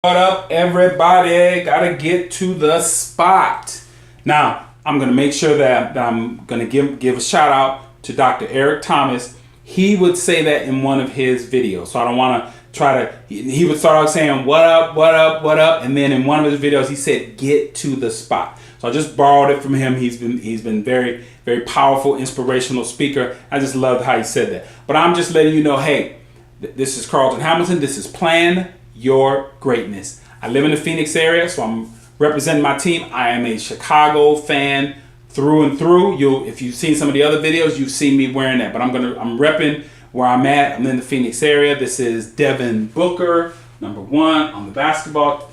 What up, everybody? Gotta get to the spot. Now, I'm gonna make sure that I'm gonna give a shout out to Dr. Eric Thomas. He would say that in one of his videos, so I don't want to try to. He would start out saying, "What up, what up, what up," and then in one of his videos, he said, "Get to the spot." So I just borrowed it from him. He's been very, very powerful, inspirational speaker. I just loved how he said that. But I'm just letting you know, hey, this is Carlton Hamilton. This is Plan Your Greatness. I live in the Phoenix area, so I'm representing my team. I am a Chicago fan through and through. If you've seen some of the other videos, you've seen me wearing that. But I'm repping where I'm at. I'm in the Phoenix area. This is Devin Booker, number 1 on the basketball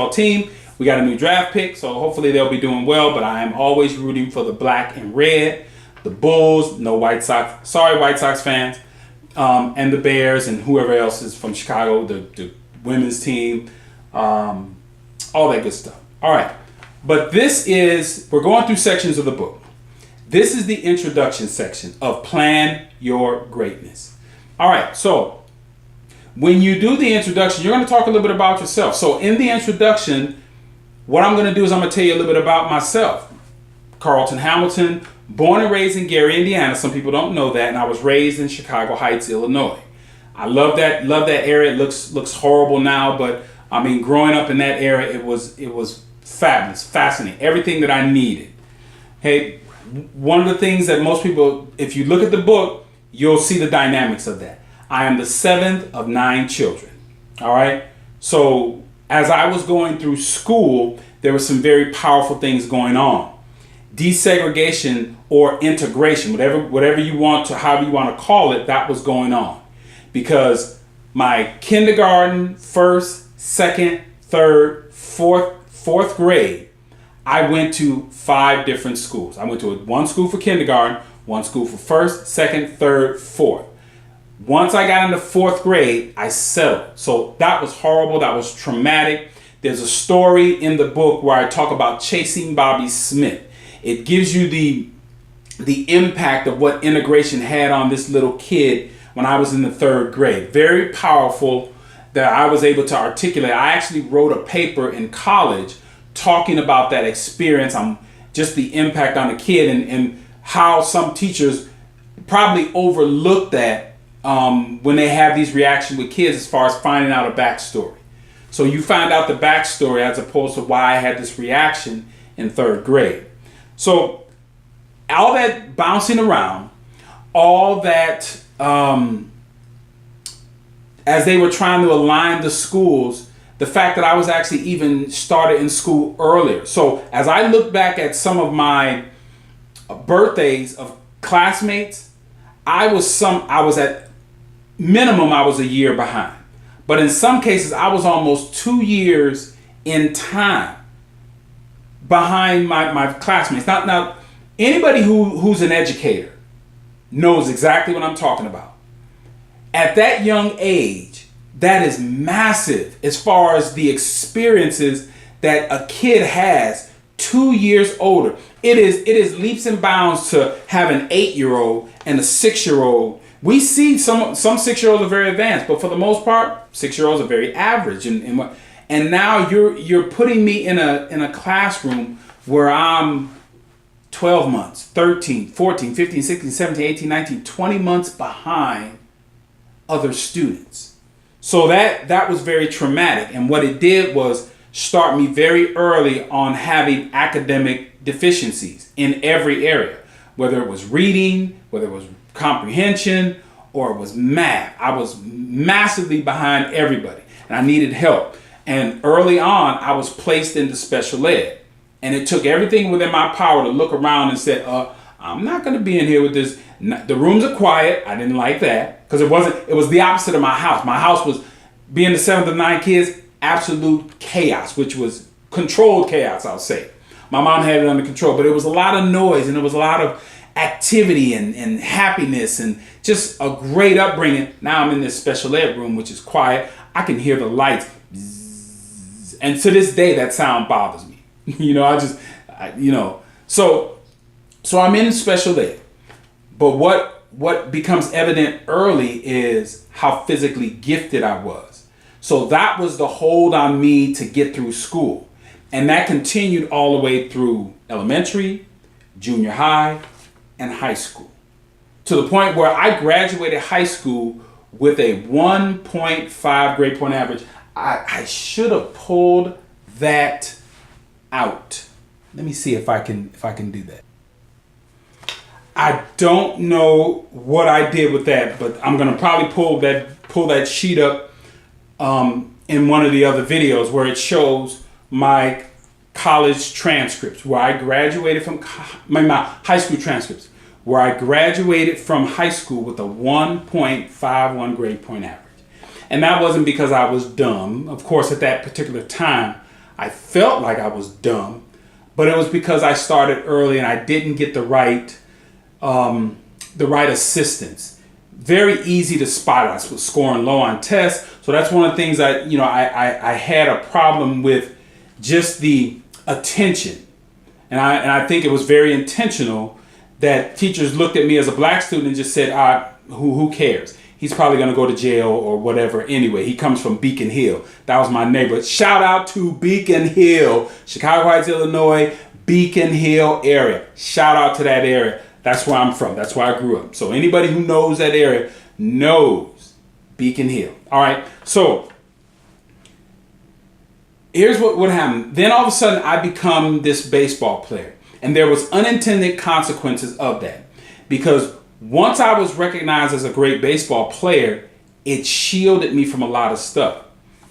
team. We got a new draft pick, so hopefully they'll be doing well. But I am always rooting for the black and red, the Bulls. No White Sox. Sorry, White Sox fans. And the Bears and whoever else is from Chicago, the women's team, all that good stuff. All right. But we're going through sections of the book. This is the introduction section of Plan Your Greatness. All right. So when you do the introduction, you're going to talk a little bit about yourself. So in the introduction, what I'm going to do is I'm going to tell you a little bit about myself. Carlton Hamilton, born and raised in Gary, Indiana. Some people don't know that. And I was raised in Chicago Heights, Illinois. I love that area. It looks horrible now, but I mean, growing up in that era, it was fabulous, fascinating, everything that I needed. Hey, one of the things that most people, if you look at the book, you'll see the dynamics of that. I am the 7th of 9 children. All right. So as I was going through school, there were some very powerful things going on. Desegregation or integration, whatever you want to, however you want to call it, that was going on. Because my kindergarten, 1st, 2nd, 3rd, 4th grade, I went to 5 different schools. I went to one school for kindergarten, one school for 1st, 2nd, 3rd, 4th. Once I got into 4th grade, I settled. So that was horrible. That was traumatic. There's a story in the book where I talk about chasing Bobby Smith. It gives you the impact of what integration had on this little kid when I was in the 3rd grade. Very powerful that I was able to articulate. I actually wrote a paper in college talking about that experience, just the impact on the kid and how some teachers probably overlook that when they have these reactions with kids as far as finding out a backstory. So you find out the backstory as opposed to why I had this reaction in 3rd grade. So all that bouncing around, all that as they were trying to align the schools, the fact that I was actually even started in school earlier. So as I look back at some of my birthdays of classmates, I was at minimum, I was a year behind. But in some cases, I was almost 2 years in time behind my classmates. Now, anybody who's an educator knows exactly what I'm talking about. At that young age, that is massive as far as the experiences that a kid has 2 years older. It is leaps and bounds to have an 8-year-old and a 6-year-old. We see some 6-year-olds are very advanced, but for the most part, 6-year-olds are very average. And now you're putting me in a classroom where I'm 12 months, 13, 14, 15, 16, 17, 18, 19, 20 months behind other students. So that was very traumatic. And what it did was start me very early on having academic deficiencies in every area, whether it was reading, whether it was comprehension, or it was math. I was massively behind everybody and I needed help. And early on, I was placed into special ed. And it took everything within my power to look around and say, I'm not going to be in here with this. The rooms are quiet. I didn't like that because it was the opposite of my house. My house was, being the 7th of 9 kids, absolute chaos, which was controlled chaos, I'll say. My mom had it under control, but it was a lot of noise and it was a lot of activity and happiness and just a great upbringing. Now I'm in this special ed room, which is quiet. I can hear the lights. Bzzz, and to this day, that sound bothers me. So I'm in special ed. But what becomes evident early is how physically gifted I was. So that was the hold on me to get through school. And that continued all the way through elementary, junior high, and high school. To the point where I graduated high school with a 1.5 grade point average. I should have pulled that out. Let me see if I can do that. I don't know what I did with that, but I'm gonna probably pull that sheet up in one of the other videos where it shows my college transcripts, where I graduated from my high school transcripts, where I graduated from high school with a 1.51 grade point average. And that wasn't because I was dumb. Of course, at that particular time, I felt like I was dumb, but it was because I started early and I didn't get the right assistance. Very easy to spot. I was scoring low on tests, so that's one of the things I had a problem with, just the attention, and I think it was very intentional that teachers looked at me as a black student and just said, who cares? He's probably going to go to jail or whatever anyway. He comes from Beacon Hill. That was my neighborhood. Shout out to Beacon Hill, Chicago Heights, Illinois, Beacon Hill area. Shout out to that area. That's where I'm from. That's where I grew up. So anybody who knows that area knows Beacon Hill. All right. So here's what happened. Then all of a sudden I become this baseball player. And there was unintended consequences of that. Because once I was recognized as a great baseball player, it shielded me from a lot of stuff.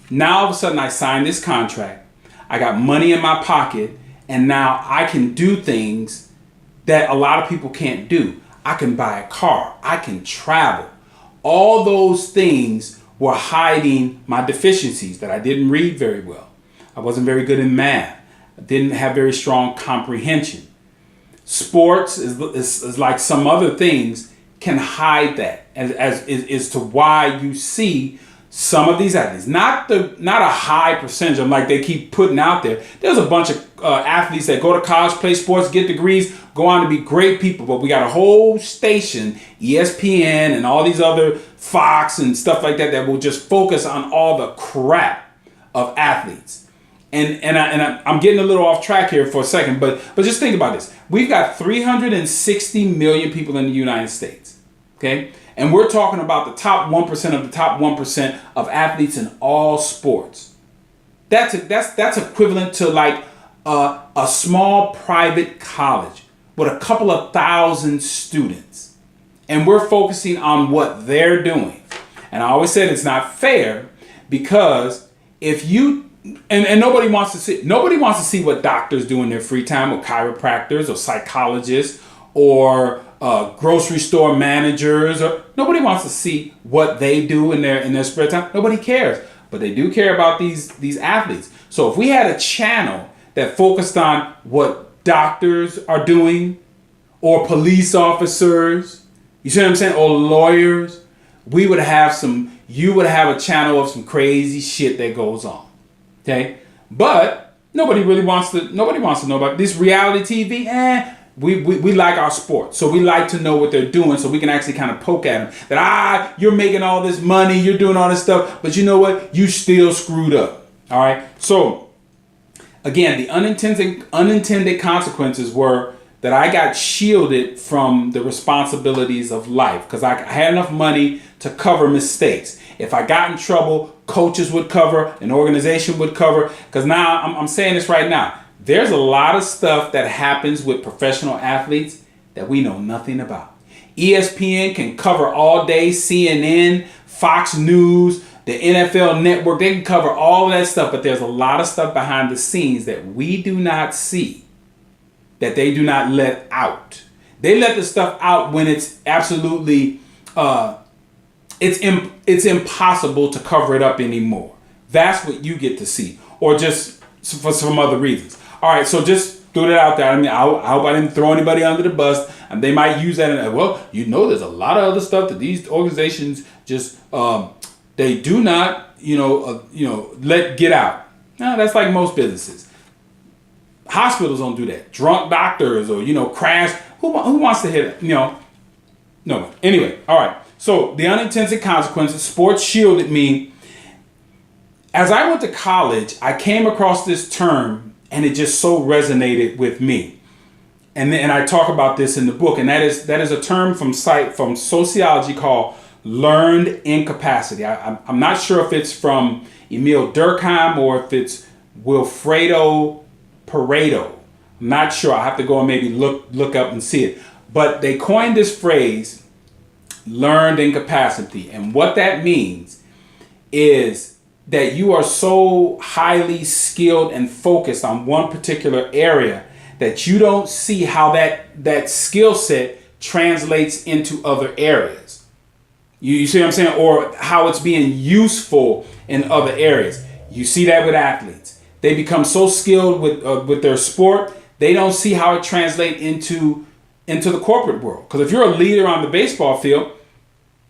Now all of a sudden I signed this contract. I got money in my pocket. And now I can do things that a lot of people can't do. I can buy a car. I can travel. All those things were hiding my deficiencies, that I didn't read very well. I wasn't very good in math. I didn't have very strong comprehension. Sports is like some other things can hide that as to why you see some of these athletes, not a high percentage of them like they keep putting out there. There's a bunch of athletes that go to college, play sports, get degrees, go on to be great people. But we got a whole station, ESPN and all these other Fox and stuff like that will just focus on all the crap of athletes. And I'm getting a little off track here for a second, but just think about this. We've got 360 million people in the United States, okay? And we're talking about the top 1% of the top 1% of athletes in all sports. That's equivalent to like a small private college with a couple of thousand students. And we're focusing on what they're doing. And I always said it's not fair, because if you and nobody wants to see what doctors do in their free time, or chiropractors or psychologists or grocery store managers, or nobody wants to see what they do in their spare time. Nobody cares, but they do care about these athletes. So if we had a channel that focused on what doctors are doing, or police officers, you see what I'm saying, or lawyers, you would have a channel of some crazy shit that goes on. Okay, but nobody wants to know about this reality TV. We like our sports, so we like to know what they're doing, so we can actually kind of poke at them. That you're making all this money, you're doing all this stuff, but you know what? You still screwed up. All right. So again, the unintended consequences were that I got shielded from the responsibilities of life, because I had enough money to cover mistakes. If I got in trouble, coaches would cover, an organization would cover. Because now I'm saying this right now. There's a lot of stuff that happens with professional athletes that we know nothing about. ESPN can cover all day, CNN, Fox News, the NFL Network, they can cover all that stuff, but there's a lot of stuff behind the scenes that we do not see, that they do not let out. They let the stuff out when it's absolutely, it's impossible to cover it up anymore. That's what you get to see, or just for some other reasons. All right, so just threw that out there. I mean, I hope I didn't throw anybody under the bus, and they might use that. And well, there's a lot of other stuff that these organizations just they do not, let get out. No, that's like most businesses. Hospitals don't do that. Drunk doctors or crash. Who wants to hit it? No one. Anyway, all right. So the unintended consequences. Sports shielded me. as I went to college, I came across this term and it just so resonated with me. And I talk about this in the book, and that is a term from sociology called learned incapacity. I'm not sure if it's from Emile Durkheim or if it's Wilfredo Pareto. I'm not sure. I have to go and maybe look up and see it. But they coined this phrase, learned incapacity, and what that means is that you are so highly skilled and focused on one particular area that you don't see how that skill set translates into other areas. You see what I'm saying? Or how it's being useful in other areas. You see that with athletes. They become so skilled with their sport, they don't see how it translates into the corporate world. Because if you're a leader on the baseball field,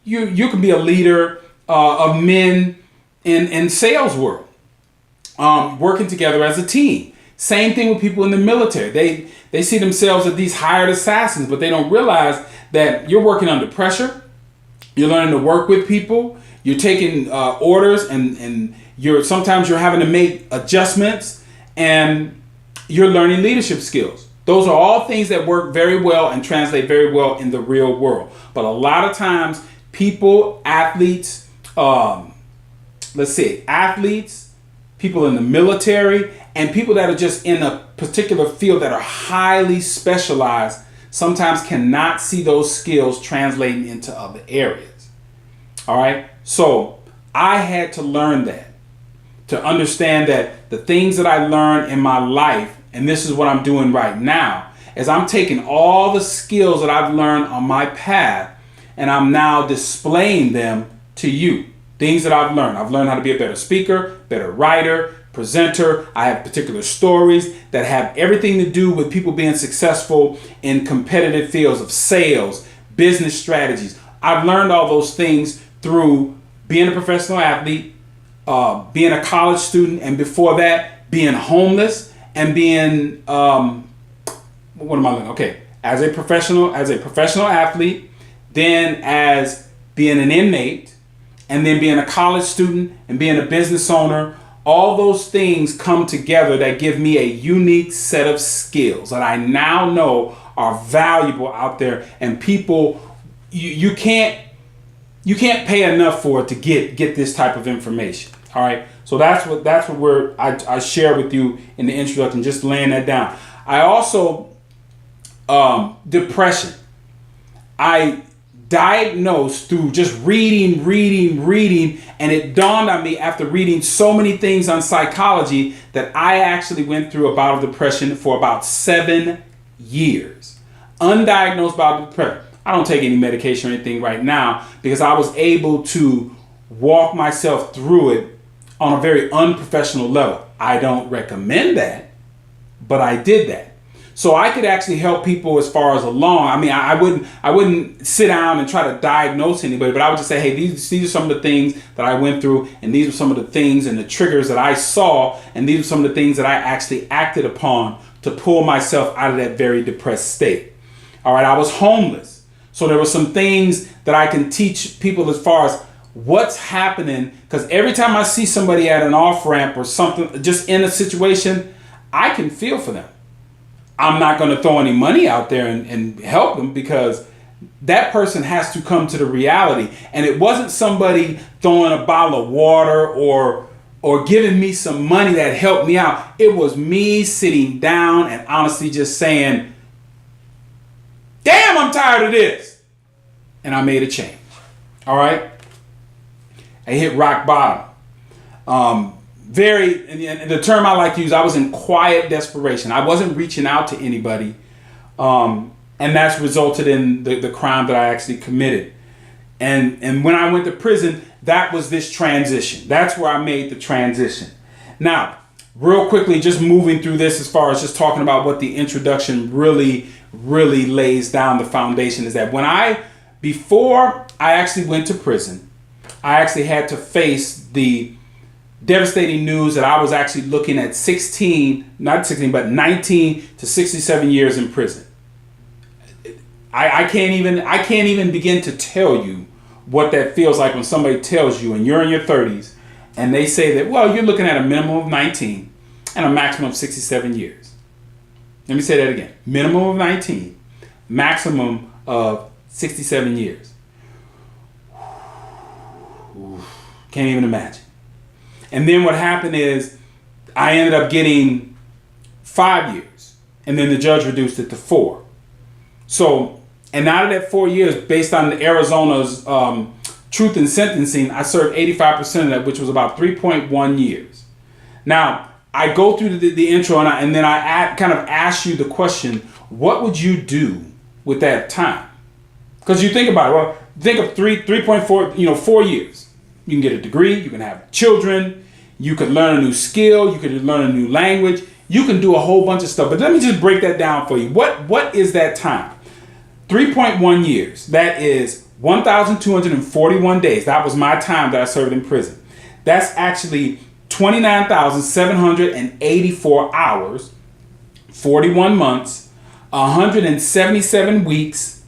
you can be a leader of men in sales world, working together as a team. Same thing with people in the military. They see themselves as these hired assassins, but they don't realize that you're working under pressure. You're learning to work with people. You're taking orders, and sometimes you're having to make adjustments, and you're learning leadership skills. Those are all things that work very well and translate very well in the real world. But a lot of times, athletes, people in the military, and people that are just in a particular field that are highly specialized sometimes cannot see those skills translating into other areas. All right. So I had to learn that, to understand that the things that I learned in my life, and this is what I'm doing right now, is I'm taking all the skills that I've learned on my path and I'm now displaying them to you. Things that I've learned. I've learned how to be a better speaker, better writer, presenter. I have particular stories that have everything to do with people being successful in competitive fields of sales, business strategies. I've learned all those things through being a professional athlete, being a college student, and before that, being homeless and being, what am I learning? Okay, as a professional athlete, then as being an inmate, and then being a college student and being a business owner. All those things come together that give me a unique set of skills that I now know are valuable out there, and people, you can't pay enough for it to get this type of information. All right, so that's what I share with you in the introduction, just laying that down. I also depression. I diagnosed through just reading, and it dawned on me after reading so many things on psychology that I actually went through a bout of depression for about 7 years. Undiagnosed bout of depression. I don't take any medication or anything right now because I was able to walk myself through it on a very unprofessional level. I don't recommend that, but I did that. So I could actually help people as far as along. I mean, I wouldn't sit down and try to diagnose anybody, but I would just say, hey, these are some of the things that I went through, and these are some of the things and the triggers that I saw, and these are some of the things that I actually acted upon to pull myself out of that very depressed state. All right, I was homeless. So there were some things that I can teach people as far as what's happening, because every time I see somebody at an off-ramp or something, just in a situation, I can feel for them. I'm not going to throw any money out there and help them, because that person has to come to the reality. And it wasn't somebody throwing a bottle of water or giving me some money that helped me out. It was me sitting down and honestly just saying, damn, I'm tired of this. And I made a change. All right. I hit rock bottom. And the term I like to use, I was in quiet desperation. I wasn't reaching out to anybody. And that's resulted in the crime that I actually committed. And when I went to prison, that was this transition. That's where I made the transition. Now, real quickly, just moving through this as far as just talking about what the introduction really lays down the foundation, is that before I actually went to prison, I actually had to face the devastating news that I was actually looking at 19 to 67 years in prison. I can't even begin to tell you what that feels like when somebody tells you, and you're in your 30s, And they say that, well, you're looking at a minimum of 19 and a maximum of 67 years. Let me say that again. Minimum of 19, maximum of 67 years. Can't even imagine. And then what happened is I ended up getting 5 years. And then the judge reduced it to 4. So, and out of that 4 years, based on Arizona's truth in sentencing, I served 85% of that, which was about 3.1 years. Now, I go through the intro and then I kind of ask you the question, what would you do with that time? Because you think about it, well, think of 3.4, 4 years. You can get a degree, you can have children, you could learn a new skill, you could learn a new language, you can do a whole bunch of stuff. But let me just break that down for you. What is that time? 3.1 years. That is 1,241 days. That was my time that I served in prison. That's actually 29,784 hours, 41 months, 177 weeks,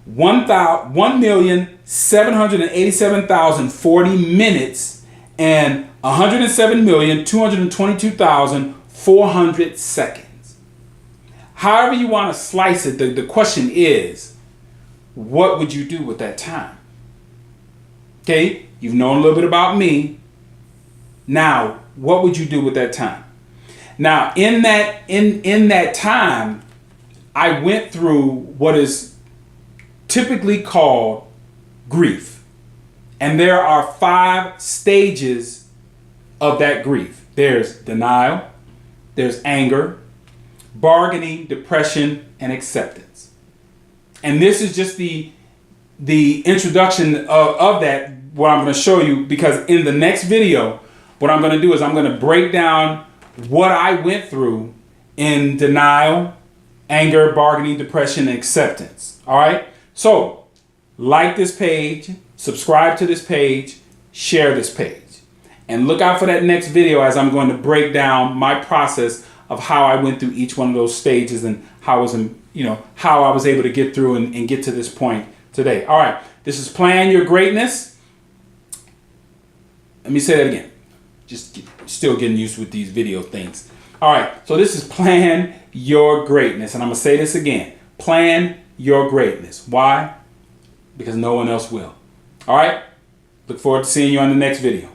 1,787,040 minutes, and 107,222,400 seconds. However you want to slice it, the question is, what would you do with that time? Okay, you've known a little bit about me. Now, what would you do with that time? Now, in that time, I went through what is typically called grief. And there are 5 stages of that grief. There's denial, there's anger, bargaining, depression, and acceptance. And this is just the introduction of that, what I'm going to show you, because in the next video, what I'm going to do is I'm going to break down what I went through in denial, anger, bargaining, depression, and acceptance. All right. So like this page, subscribe to this page, share this page, and look out for that next video as I'm going to break down my process of how I went through each one of those stages and how I was able to get through and get to this point today. All right. This is Plan Your Greatness. Let me say that again. Just still getting used with these video things. All right, so this is Plan Your Greatness. And I'm going to say this again. Plan your greatness. Why? Because no one else will. All right, look forward to seeing you on the next video.